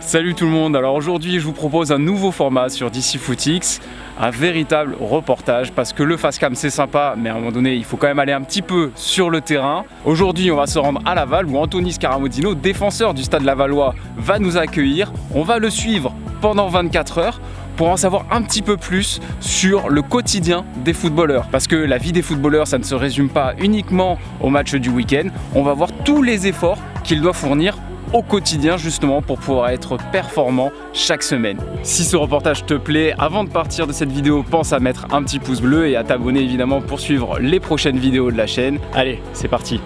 Salut tout le monde, alors aujourd'hui je vous propose un nouveau format sur DC FootX, un véritable reportage parce que le Fastcam c'est sympa mais à un moment donné il faut quand même aller un petit peu sur le terrain. Aujourd'hui on va se rendre à Laval où Anthony Scaramodino, défenseur du Stade Lavallois, va nous accueillir. On va le suivre pendant 24 heures pour en savoir un petit peu plus sur le quotidien des footballeurs. Parce que la vie des footballeurs ça ne se résume pas uniquement au match du week-end, on va voir tous les efforts qu'ils doivent fournir au quotidien justement pour pouvoir être performant chaque semaine. Si ce reportage te plaît, avant de partir de cette vidéo, pense à mettre un petit pouce bleu et à t'abonner évidemment pour suivre les prochaines vidéos de la chaîne. Allez, c'est parti!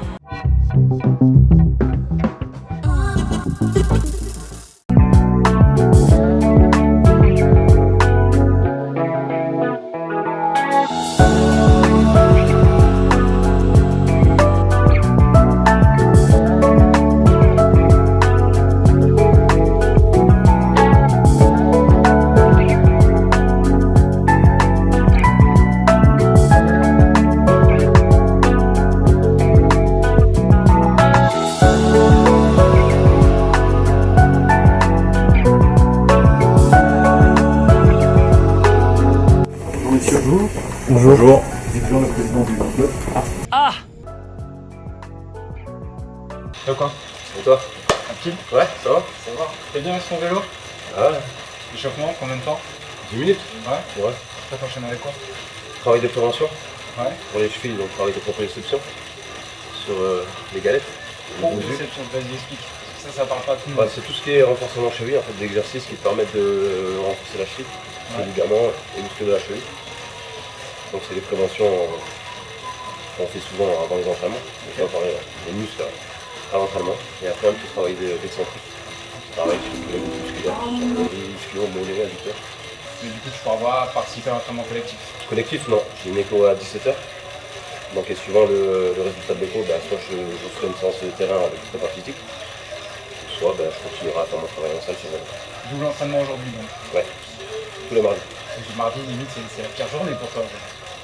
Bonjour. Bonjour, le président du club. Ah! Ça va quoi? Et toi? Tranquille? Ouais, ça va? Ça va. T'es bien avec son vélo? Ah ouais. Échauffement, combien de temps? 10 minutes. Ouais. Ouais. Après t'enchaînes avec quoi? Travail de prévention Ouais. pour les chevilles, donc travail de proprioception sur les galettes. Proprioception, vas-y explique. Ça parle pas à tout le monde. Ouais, c'est tout ce qui est renforcement cheville, en fait, d'exercices qui te permettent de renforcer la cheville, les ligaments et muscles de la cheville. Donc c'est des préventions qu'on fait souvent avant les entraînements. Donc on va parler des muscles à l'entraînement et après un petit travail d'excentrique. Pareil sur les musculaires, les ischio, mollets, adducteurs. Mais du coup tu pourras participer à l'entraînement collectif. Collectif, non. J'ai une écho à 17h. Donc et suivant le résultat de l'écho, soit je ferai une séance de terrain avec le prépa physique, soit je continuerai à faire mon travail en salle chez moi. D'où l'entraînement aujourd'hui donc. Ouais, tous les mardis. Mardi limite c'est la pire journée pour toi.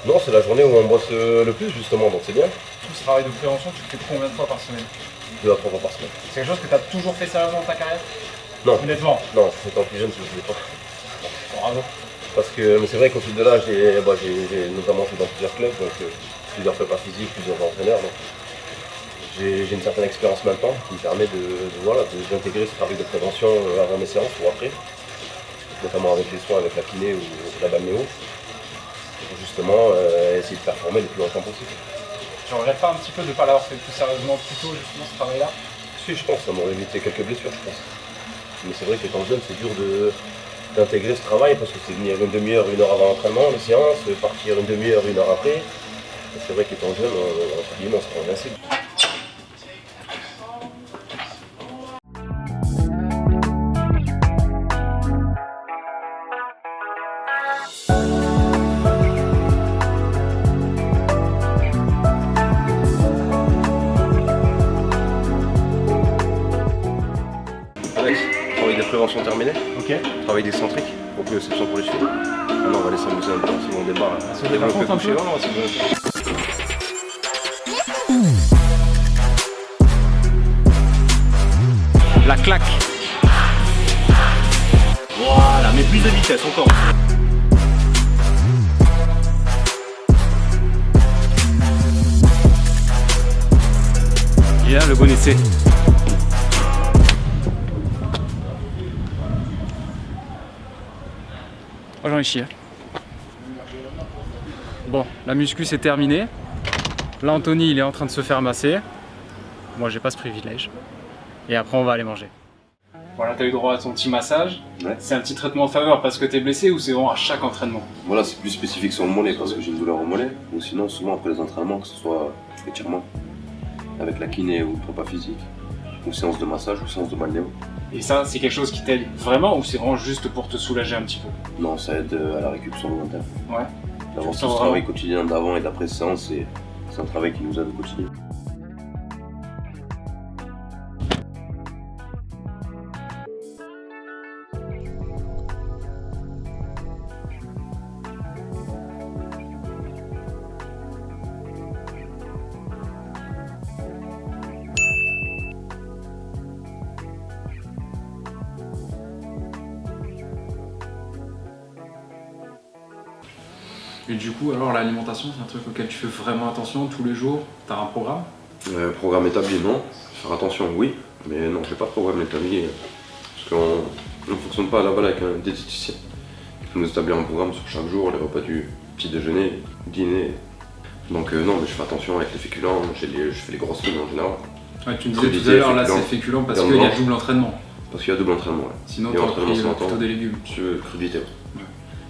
Non, c'est la journée où on bosse le plus justement, donc c'est bien. Tout ce travail de prévention, tu le fais combien de fois par semaine? 2 à 3 fois par semaine. C'est quelque chose que tu as toujours fait sérieusement dans ta carrière? Non. Honnêtement? Non, étant plus jeune, je ne le faisais pas. Bravo. Parce que mais c'est vrai qu'au fil de l'âge, j'ai notamment fait dans plusieurs clubs, donc plusieurs prépas physiques, plusieurs entraîneurs. Donc j'ai une certaine expérience maintenant qui me permet d'intégrer ce travail de prévention avant mes séances ou après, notamment avec les soins, avec la kiné ou la balnéo, pour justement essayer de performer le plus longtemps possible. Tu regrettes pas un petit peu de ne pas l'avoir fait plus sérieusement plus tôt justement ce travail-là? Si, je pense, ça m'aurait évité quelques blessures, je pense. Mais c'est vrai qu'étant jeune, c'est dur d'intégrer ce travail parce que c'est venir une demi-heure, une heure avant l'entraînement, les séances, partir une demi-heure, une heure après. Et c'est vrai qu'étant jeune, on se rend invincible. Travail de prévention terminé. Ok. Travail d'excentrique, proprioception pour les chevilles. Maintenant on va aller s'amuser un peu, si on démarre. On développe un peu. La claque. Voilà, mais plus de vitesse encore. Et là le bon essai. Oh, j'en ai chié. Bon, la muscu c'est terminé. Là Anthony il est en train de se faire masser. Moi j'ai pas ce privilège. Et après on va aller manger. Voilà, t'as eu droit à ton petit massage. Ouais. C'est un petit traitement de faveur parce que t'es blessé ou c'est vraiment à chaque entraînement? Voilà, c'est plus spécifique sur le mollet parce que j'ai une douleur au mollet. Ou sinon, souvent après les entraînements, que ce soit étirement avec la kiné ou le prépa physique, ou séance de massage ou séance de balnéo. Et ça c'est quelque chose qui t'aide vraiment ou c'est vraiment juste pour te soulager un petit peu? Non, ça aide à la récup sur le long terme. Ouais. D'avoir Tu ce ressens travail vraiment quotidien d'avant et d'après séance, c'est un travail qui nous aide au quotidien. Et du coup, alors l'alimentation, c'est un truc auquel tu fais vraiment attention tous les jours? T'as un programme? Programme établi, non. Faire attention, oui. Mais non, j'ai pas de programme établi. Parce qu'on ne fonctionne pas à la balle avec un diététicien. Il faut nous établir un programme sur chaque jour, les repas du petit déjeuner, dîner. Donc non, mais je fais attention avec les féculents, je fais les grosses lignes en général. Ouais, tu me disais tout à l'heure, là c'est féculent parce qu'il y a double entraînement. Parce qu'il y a double entraînement, ouais. Sinon tu aurais pris plutôt des légumes. Crudité.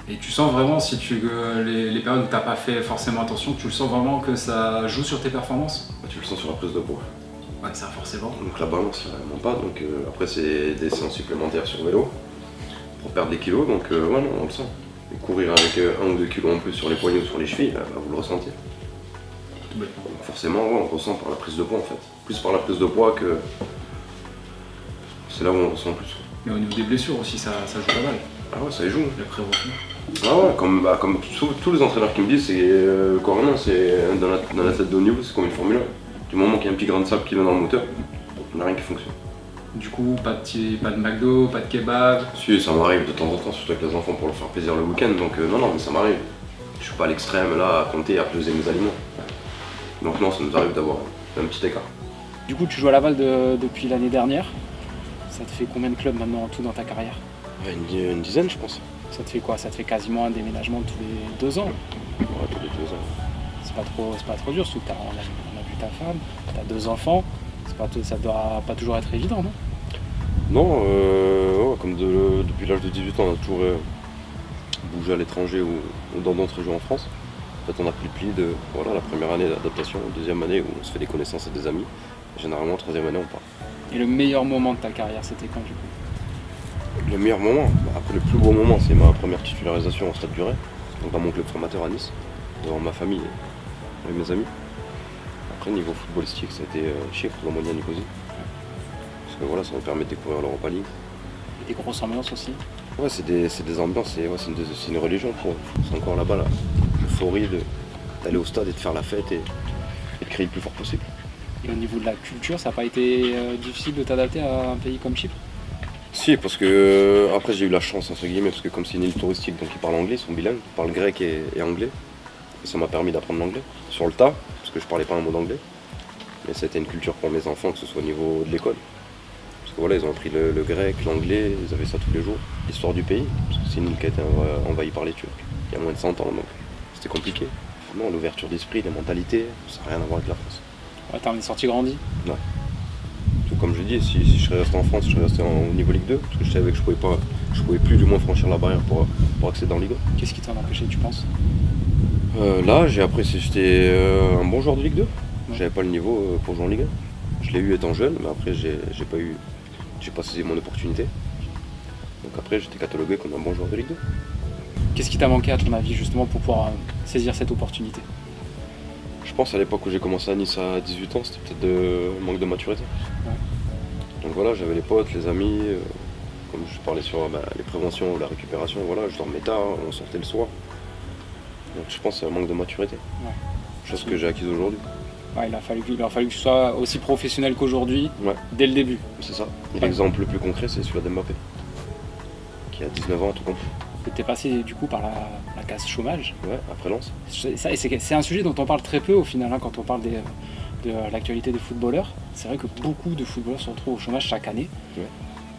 Et tu sens vraiment, si les périodes où tu n'as pas fait forcément attention, tu le sens vraiment que ça joue sur tes performances? Tu le sens sur la prise de poids. Ouais, ça forcément. Donc la balance, vraiment pas. Donc après, c'est des séances supplémentaires sur vélo pour perdre des kilos. Donc ouais, non, on le sent. Et courir avec 1 ou 2 kilos en plus sur les poignets ou sur les chevilles, vous le ressentez. Donc forcément, ouais, on ressent par la prise de poids en fait. Plus par la prise de poids que. C'est là où on ressent plus. Mais au niveau des blessures aussi, ça joue pas mal. Ah ouais, ça y joue. La prévention. Ah ouais, comme tous les entraîneurs qui me disent, c'est le corps humain, c'est dans la tête de haut niveau, c'est comme une Formule 1. Du moment qu'il y a un petit grain de sable qui vient dans le moteur, on n'a rien qui fonctionne. Du coup, pas de McDo, pas de kebab? Si, ça m'arrive de temps en temps, surtout avec les enfants pour leur faire plaisir le week-end, donc non, mais ça m'arrive. Je suis pas à l'extrême là à compter, à peser mes aliments. Donc non, ça nous arrive d'avoir un petit écart. Du coup, tu joues à Laval depuis l'année dernière. Ça te fait combien de clubs maintenant en tout dans ta carrière? Une dizaine, je pense. Ça te fait quoi? Ça te fait quasiment un déménagement tous les 2 ans? Ouais, tous les 2 ans. C'est pas trop dur, surtout que on a vu ta femme, t'as 2 enfants. Ça doit pas toujours être évident, non? Non, ouais, comme depuis l'âge de 18 ans, on a toujours bougé à l'étranger ou dans d'autres régions en France. En fait, on a pris le pli de la première année d'adaptation, la deuxième année où on se fait des connaissances et des amis. Généralement, la troisième année, on part. Et le meilleur moment de ta carrière, c'était quand du coup? Le meilleur moment? Après, le plus beau moment, c'est ma première titularisation au Stade du Rhin, donc dans mon club formateur à Nice, devant ma famille et mes amis. Après, niveau footballistique, ça a été Chypre, l'Omonia Nicosie. Parce que voilà, ça me permet de découvrir l'Europa League. Et des grosses ambiances aussi? Ouais, c'est des ambiances, c'est une religion pour eux. C'est encore là-bas, l'euphorie d'aller au stade et de faire la fête et de crier le plus fort possible. Et au niveau de la culture, ça n'a pas été difficile de t'adapter à un pays comme Chypre? Si, parce que après j'ai eu la chance, entre guillemets, parce que comme c'est une île touristique, donc ils parlent anglais, ils sont bilingues, ils parlent grec et anglais. Et ça m'a permis d'apprendre l'anglais, sur le tas, parce que je parlais pas un mot d'anglais. Mais ça a été une culture pour mes enfants, que ce soit au niveau de l'école. Parce que voilà, ils ont appris le grec, l'anglais, ils avaient ça tous les jours. L'histoire du pays, parce que c'est une île qui a été envahie par les Turcs, il y a moins de 100 ans, donc c'était compliqué. Non, l'ouverture d'esprit, les mentalités, ça n'a rien à voir avec la France. Ouais, t'en es sorti grandi? Ouais. Tout comme je dis, si je serais resté en France, je serais resté au niveau Ligue 2, parce que je savais que je pouvais plus du moins franchir la barrière pour accéder en Ligue 1. Qu'est-ce qui t'en a empêché, tu penses? Là, j'ai apprécié, j'étais un bon joueur de Ligue 2. J'avais pas le niveau pour jouer en Ligue 1. Je l'ai eu étant jeune, mais après j'ai pas saisi mon opportunité. Donc après j'étais catalogué comme un bon joueur de Ligue 2. Qu'est-ce qui t'a manqué à ton avis justement pour pouvoir saisir cette opportunité? Je pense à l'époque où j'ai commencé à Nice à 18 ans, c'était peut-être manque de maturité. Ouais. Donc voilà, j'avais les potes, les amis, comme je parlais sur les préventions ou la récupération, voilà, je dormais tard, on sortait le soir. Donc je pense que c'est un manque de maturité. Ouais. Chose que j'ai acquise aujourd'hui. Ouais, il a fallu que tu sois aussi professionnel qu'aujourd'hui, dès le début. C'est ça. Et l'exemple le plus concret, c'est celui d'Mbappé, qui a 19 ans tout compris. T'es passé du coup par la case chômage. Ouais, après Lens. C'est un sujet dont on parle très peu au final, hein, quand on parle de l'actualité des footballeurs. C'est vrai que beaucoup de footballeurs se retrouvent au chômage chaque année. Ouais.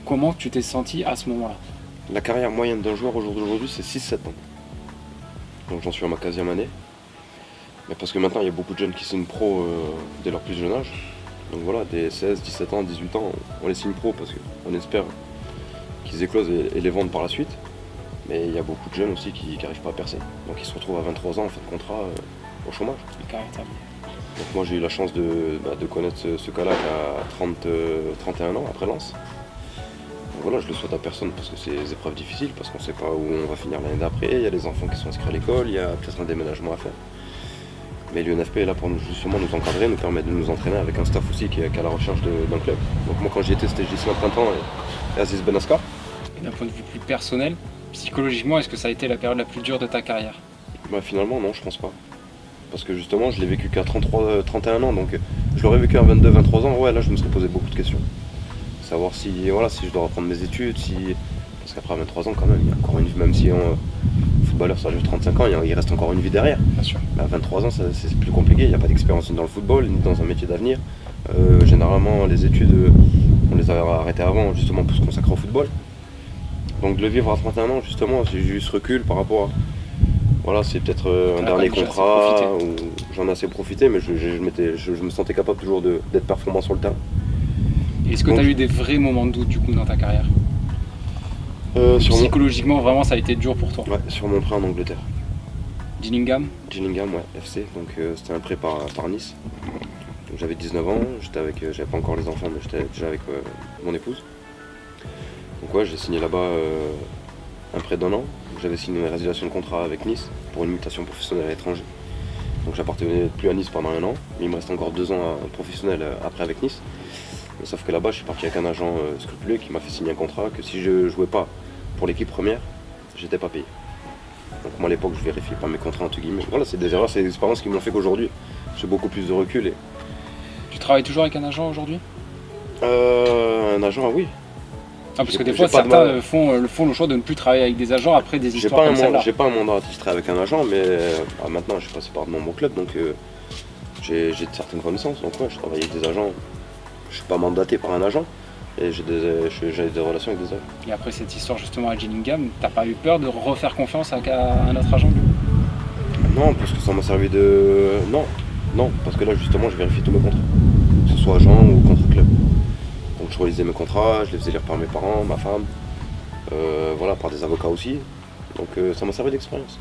Comment tu t'es senti à ce moment-là? La carrière moyenne d'un joueur aujourd'hui, c'est 6-7 ans. Donc j'en suis à ma 15e année. Mais parce que maintenant, il y a beaucoup de jeunes qui signent pro dès leur plus jeune âge. Donc voilà, des 16, 17 ans, 18 ans, on les signe pro parce qu'on espère qu'ils éclosent et les vendent par la suite. Mais il y a beaucoup de jeunes aussi qui n'arrivent pas à percer. Donc ils se retrouvent à 23 ans en fin de contrat au chômage. Donc moi j'ai eu la chance de connaître ce cas-là qui a 31 ans après Lens. Donc voilà, je le souhaite à personne parce que c'est des épreuves difficiles, parce qu'on ne sait pas où on va finir l'année d'après. Il y a les enfants qui sont inscrits à l'école, il y a peut-être un déménagement à faire. Mais l'UNFP est là pour justement nous encadrer, nous permettre de nous entraîner avec un staff aussi qui est à la recherche d'un club. Donc moi quand j'y étais, c'était Gislain Printemps et Aziz Benaska. D'un point de vue plus personnel, psychologiquement, est-ce que ça a été la période la plus dure de ta carrière? Finalement non, je pense pas. Parce que justement je l'ai vécu qu'à 31 ans, donc je l'aurais vécu à 22, 23 ans, ouais là je me serais posé beaucoup de questions. Savoir si je dois reprendre mes études, parce qu'après 23 ans quand même, il y a encore une vie, même si footballeur, ça a juste 35 ans, il reste encore une vie derrière. Bien sûr. À 23 ans, c'est plus compliqué, il n'y a pas d'expérience ni dans le football, ni dans un métier d'avenir. Généralement, les études, on les a arrêtées avant, justement, pour se consacrer au football. Donc de le vivre à 31 ans, justement, j'ai eu ce recul par rapport à... Voilà, c'est peut-être un dernier contrat où j'en ai assez profité, mais je me sentais capable toujours d'être performant sur le terrain. Est-ce que tu as eu des vrais moments de doute du coup dans ta carrière? Psychologiquement, vraiment, ça a été dur pour toi? Ouais, sur mon prêt en Angleterre. Gillingham? Gillingham, ouais, FC, donc c'était un prêt par Nice. Donc j'avais 19 ans, j'avais pas encore les enfants, mais j'étais déjà avec mon épouse. Donc ouais, j'ai signé là-bas un prêt d'1 an. J'avais signé une résiliation de contrat avec Nice pour une mutation professionnelle à l'étranger. Donc j'appartenais plus à Nice pendant 1 an, mais il me reste encore 2 ans professionnel après avec Nice. Mais sauf que là-bas, je suis parti avec un agent scrupuleux qui m'a fait signer un contrat que si je jouais pas pour l'équipe première, j'étais pas payé. Donc moi à l'époque, je vérifiais pas mes contrats entre guillemets. Voilà, c'est des erreurs, c'est des expériences qui m'ont fait qu'aujourd'hui, j'ai beaucoup plus de recul. Tu travailles toujours avec un agent aujourd'hui? Un agent, oui. Ah, parce que des fois, certains font le choix de ne plus travailler avec des agents après des histoires comme celle-là. J'ai pas un mandat attitré avec un agent, mais maintenant, je suis passé par de nombreux clubs, donc j'ai de certaines connaissances. Donc ouais, je travaille avec des agents. Je suis pas mandaté par un agent, et j'ai des relations avec des agents. Et après cette histoire justement à Gillingham, t'as pas eu peur de refaire confiance à un autre agent? Non, parce que ça m'a servi de... Non, parce que là, justement, je vérifie tous mes contrats. Que ce soit agent ou contre-club. Donc je relisais mes contrats, je les faisais lire par mes parents, ma femme, voilà, par des avocats aussi. Donc ça m'a servi d'expérience.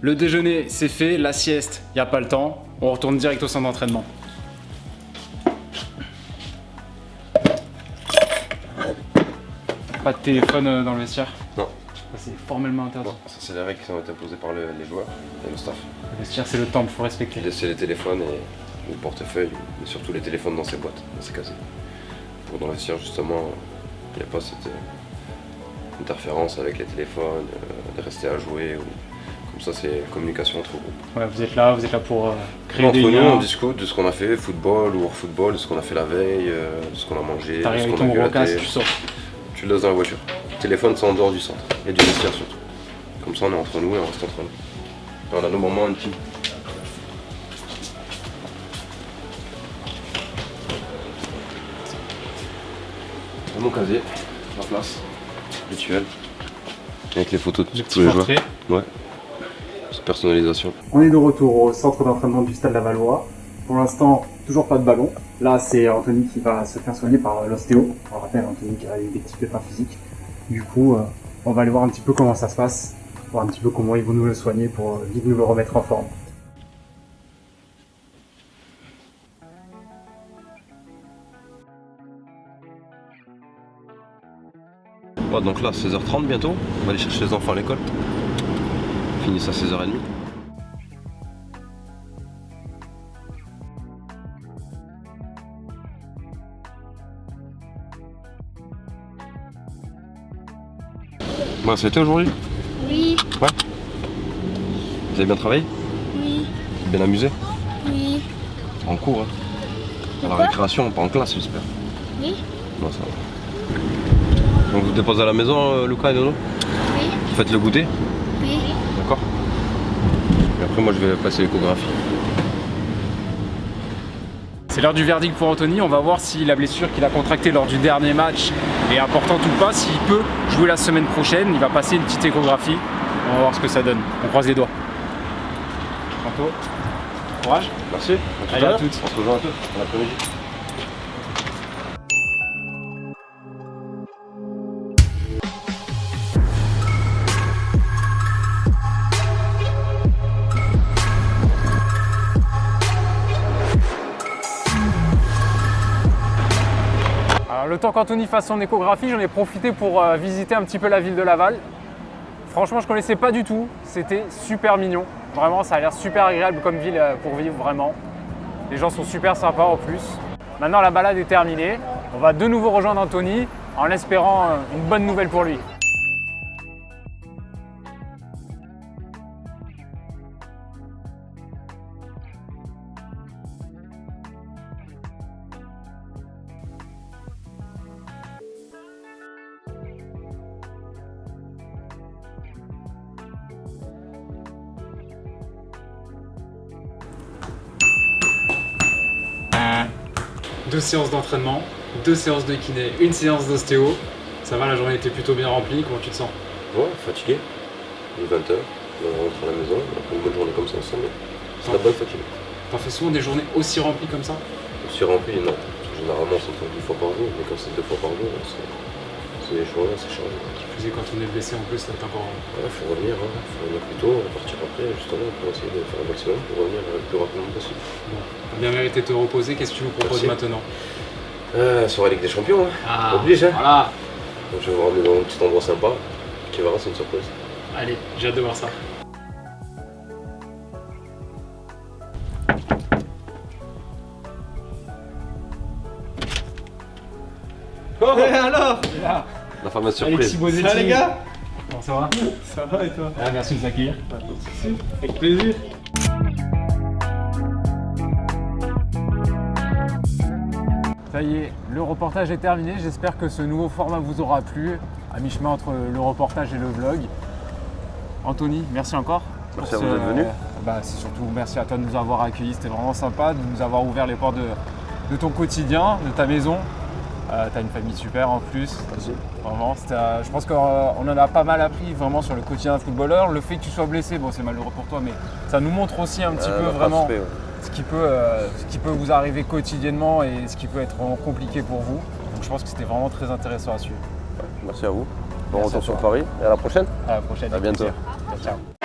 Le déjeuner, c'est fait. La sieste, il n'y a pas le temps. On retourne direct au centre d'entraînement. Pas de téléphone dans le vestiaire? Non. Ça, c'est formellement interdit. Non, ça c'est les règles qui ont été imposées par les joueurs et le staff. Le vestiaire, c'est le temple, faut respecter. Laisser les téléphones et le portefeuille, mais surtout les téléphones dans ces boîtes, dans ces casiers. Pour dans le vestiaire, justement, il n'y a pas cette interférence avec les téléphones, de rester à jouer. Comme ça, c'est communication entre groupes. Ouais, vous êtes là pour créer entre des nous, liens. on discute de ce qu'on a fait, football ou hors football, de ce qu'on a fait la veille, de ce qu'on a mangé, de T'arrives ce avec qu'on a ton vu à la rocas, télé. tu sors. Tu le laisses dans la voiture. Le téléphone, c'est en dehors du centre et du vestiaire surtout. Comme ça, on est entre nous et on reste entre nous. Et on a nos moments intimes. Mon casier, la place, rituel, avec les photos de tous les joueurs. Ouais, c'est personnalisation. On est de retour au centre d'entraînement du Stade Lavallois. Pour l'instant, toujours pas de ballon. Là, c'est Anthony qui va se faire soigner par l'ostéo. On rappelle, Anthony qui a eu des petits pépins physiques. Du coup, on va aller voir un petit peu comment ça se passe, voir un petit peu comment ils vont nous le soigner pour vite nous le remettre en forme. Ouais, donc là, 16h30 bientôt, on va aller chercher les enfants à l'école. Finissent à 16h30. Bon, ça a été aujourd'hui? Oui, Ouais. Vous avez bien travaillé? oui, Bien amusé? oui, En cours, hein? À la récréation, pas en classe, j'espère. oui, Non, ça va. Donc vous déposez à la maison, Lucas et Dodo? oui, Vous faites le goûter? oui. D'accord? Et après, moi, je vais passer l'échographie. C'est l'heure du verdict pour Anthony. On va voir si la blessure qu'il a contractée lors du dernier match est importante ou pas. S'il peut jouer la semaine prochaine, il va passer une petite échographie. On va voir ce que ça donne. On croise les doigts. Anto, courage. Merci. Allez, à toutes. On se rejoint un peu dans l'après-midi. Alors, le temps qu'Anthony fasse son échographie, j'en ai profité pour visiter un petit peu la ville de Laval. Franchement, je connaissais pas du tout. C'était super mignon. Vraiment, ça a l'air super agréable comme ville pour vivre, vraiment. Les gens sont super sympas en plus. Maintenant, la balade est terminée. On va de nouveau rejoindre Anthony en espérant une bonne nouvelle pour lui. 2 séances d'entraînement, 2 séances de kiné, 1 séance d'ostéo. Ça va, la journée était plutôt bien remplie, comment tu te sens? Ouais, fatigué. Il est 20h, on rentre à la maison, après une bonne journée comme ça, on sent bien. C'est la bonne fatigue. T'en fais souvent des journées aussi remplies comme ça? Aussi rempli, non. Généralement, on s'entraîne 10 fois par jour, mais quand c'est 2 fois par jour, c'est des journées, c'est chargé. Qui plus est, quand on est blessé en plus, ça va être encore. Ouais, faut revenir plus tôt, partir après, justement, pour essayer de faire un maximum pour revenir le plus rapidement possible. Bon. T'as bien mérité de te reposer, qu'est-ce que tu nous proposes Merci. maintenant? Soirée Ligue des Champions, hein. Ah, Oblige, hein. voilà. Donc je vais vous ramener dans un petit endroit sympa. Tu verras, c'est une surprise. Allez, j'ai hâte de voir ça. La fameuse surprise. Alexis Bosetti. Ça les gars? Comment ça va? Ça va et toi? Ah, merci de nous accueillir. Avec plaisir. Ça y est, le reportage est terminé. J'espère que ce nouveau format vous aura plu, à mi-chemin entre le reportage et le vlog. Anthony, merci encore. Merci à vous d'être venu. C'est surtout merci à toi de nous avoir accueillis. C'était vraiment sympa de nous avoir ouvert les portes de ton quotidien, de ta maison. Tu as une famille super en plus. Merci. Vraiment, je pense qu'on en a pas mal appris vraiment sur le quotidien d'un footballeur. Le fait que tu sois blessé, bon, c'est malheureux pour toi, mais ça nous montre aussi un petit peu vraiment ce qui peut vous arriver quotidiennement et ce qui peut être vraiment compliqué pour vous. Donc je pense que c'était vraiment très intéressant à suivre. Merci à vous. Bon Merci retour à sur toi. Paris et à la prochaine. À la prochaine. À avec bientôt. plaisir. Ciao.